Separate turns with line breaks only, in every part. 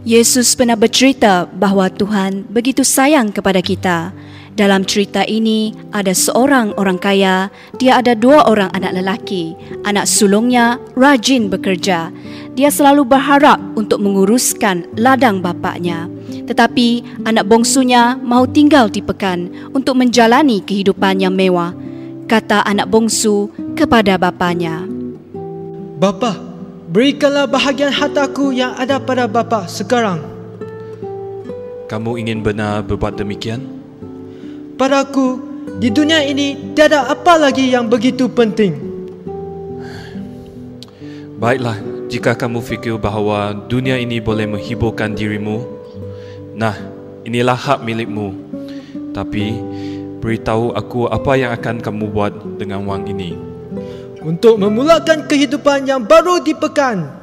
Yesus pernah bercerita bahawa Tuhan begitu sayang kepada kita. Dalam cerita ini, ada seorang orang kaya, dia ada 2 orang anak lelaki. Anak sulungnya rajin bekerja. Dia selalu berharap untuk menguruskan ladang bapaknya. Tetapi anak bongsunya mahu tinggal di pekan untuk menjalani kehidupan yang mewah. Kata anak bongsu kepada bapaknya,
"Bapa, berikanlah bahagian hartaku yang ada pada bapa sekarang."
Kamu ingin benar berbuat demikian?
Padaku, di dunia ini tiada apa lagi yang begitu penting.
Baiklah, jika kamu fikir bahawa dunia ini boleh menghiburkan dirimu, nah, inilah hak milikmu. Tapi, beritahu aku apa yang akan kamu buat dengan wang ini.
Untuk memulakan kehidupan yang baru di pekan.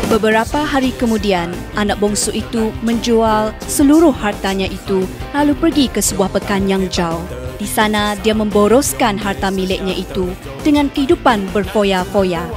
Beberapa hari kemudian, anak bongsu itu menjual seluruh hartanya itu lalu pergi ke sebuah pekan yang jauh. Di sana, dia memboroskan harta miliknya itu dengan kehidupan berfoya-foya.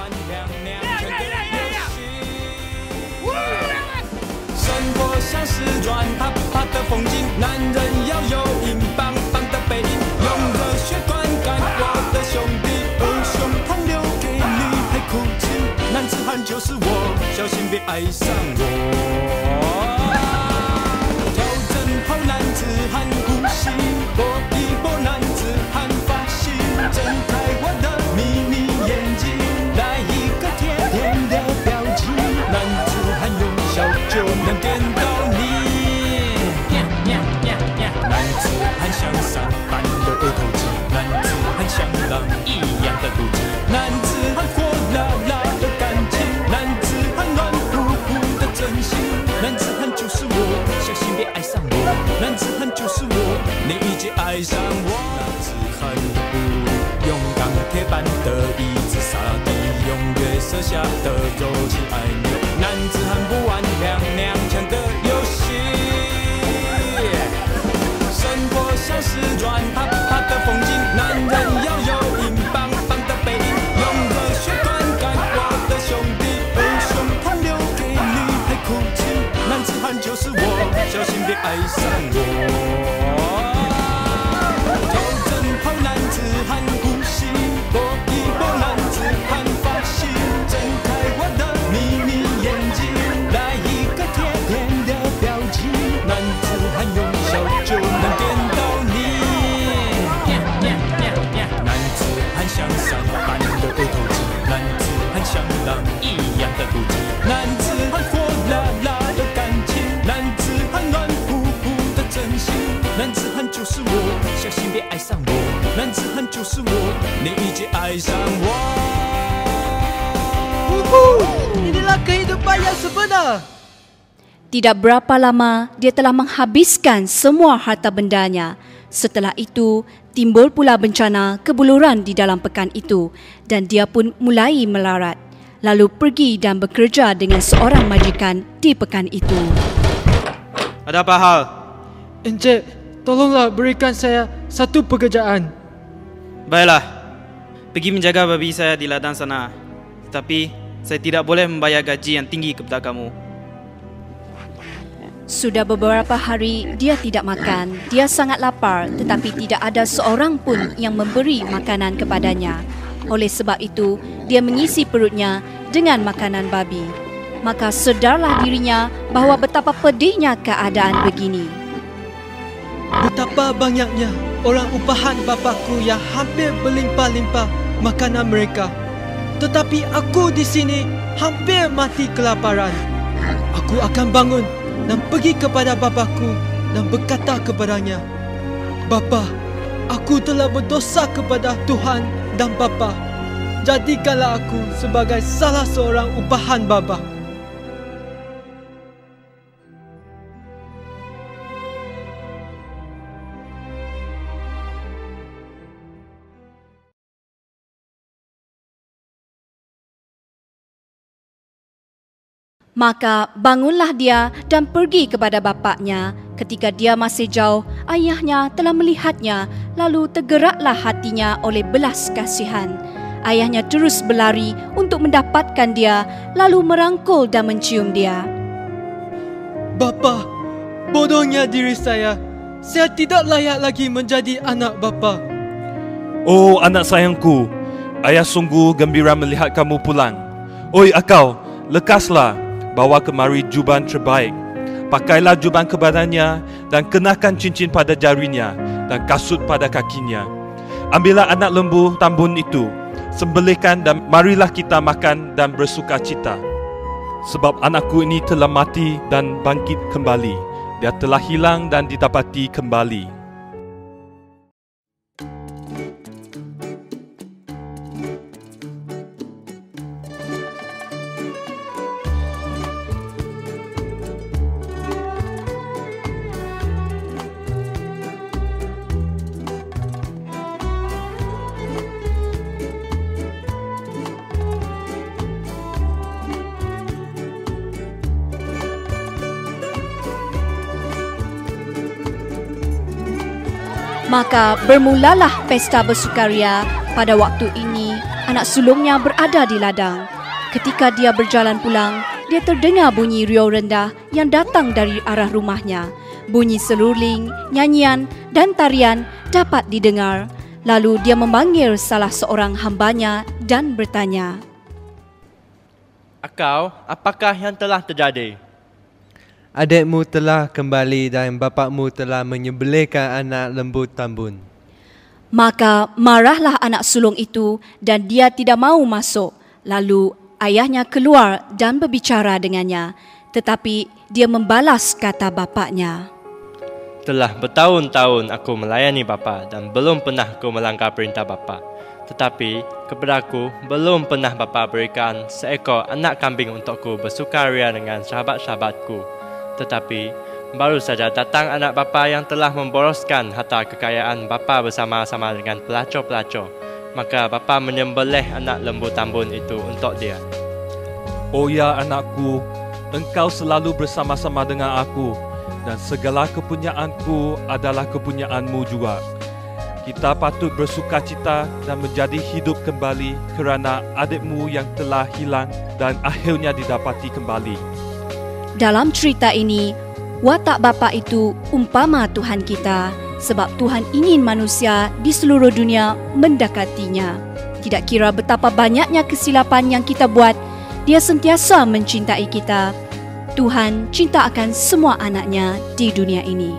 Inilah kehidupan yang sebenar. Tidak berapa lama, dia telah menghabiskan semua harta bendanya. Setelah itu, timbul pula bencana kebuluran di dalam pekan itu dan dia pun mulai melarat. Lalu pergi dan bekerja dengan seorang majikan di pekan itu.
Ada apa hal?
Encik, tolonglah berikan saya satu pekerjaan.
Baiklah, pergi menjaga babi saya di ladang sana. Tetapi, saya tidak boleh membayar gaji yang tinggi kepada kamu.
Sudah beberapa hari dia tidak makan. Dia sangat lapar tetapi tidak ada seorang pun yang memberi makanan kepadanya. Oleh sebab itu, dia mengisi perutnya dengan makanan babi. Maka sedarlah dirinya bahawa betapa pedihnya keadaan begini.
Betapa banyaknya orang upahan bapakku yang hampir berlimpah-limpah makanan mereka. Tetapi aku di sini hampir mati kelaparan. Aku akan bangun dan pergi kepada bapakku dan berkata kepadanya, "Bapa, Aku telah berdosa kepada Tuhan dan Bapa. Jadikanlah aku sebagai salah seorang upahan Bapa.
Maka bangunlah dia dan pergi kepada bapaknya. Ketika dia masih jauh, ayahnya telah melihatnya, lalu tergeraklah hatinya oleh belas kasihan. Ayahnya terus berlari untuk mendapatkan dia, lalu merangkul dan mencium dia.
Bapa, bodohnya diri saya. Saya tidak layak lagi menjadi anak Bapa.
Oh anak sayangku, ayah sungguh gembira melihat kamu pulang. Oi akau, lekaslah. Bawa kemari juban terbaik. Pakailah juban ke badannya dan kenakan cincin pada jarinya dan kasut pada kakinya. Ambillah anak lembu tambun itu, sembelihkan dan marilah kita makan dan bersuka cita. Sebab anakku ini telah mati dan bangkit kembali. Dia telah hilang dan didapati kembali.
Maka bermulalah pesta bersukaria. Pada waktu ini, anak sulungnya berada di ladang. Ketika dia berjalan pulang, dia terdengar bunyi riuh rendah yang datang dari arah rumahnya. Bunyi seruling, nyanyian dan tarian dapat didengar. Lalu dia memanggil salah seorang hambanya dan bertanya,
Akau, apakah yang telah terjadi?
Adikmu telah kembali dan bapakmu telah menyembelihkan anak lembu tambun.
Maka marahlah anak sulung itu dan dia tidak mau masuk. Lalu ayahnya keluar dan berbicara dengannya. Tetapi dia membalas kata bapaknya,
Telah bertahun-tahun aku melayani bapa dan belum pernah aku melanggar perintah bapa. Tetapi kepada aku belum pernah bapa berikan seekor anak kambing untukku bersukaria dengan sahabat-sahabatku. Tetapi baru saja datang anak bapa yang telah memboroskan harta kekayaan bapa bersama-sama dengan pelacur-pelacur. Maka bapa menyembelih anak lembu tambun itu untuk dia.
Oh ya anakku, engkau selalu bersama-sama dengan aku dan segala kepunyaanku adalah kepunyaanmu juga. Kita patut bersukacita dan menjadi hidup kembali kerana adikmu yang telah hilang dan akhirnya didapati kembali.
dalam cerita ini, watak bapa itu umpama Tuhan kita, sebab Tuhan ingin manusia di seluruh dunia mendekatinya. Tidak kira betapa banyaknya kesilapan yang kita buat, Dia sentiasa mencintai kita. Tuhan cinta akan semua anaknya di dunia ini.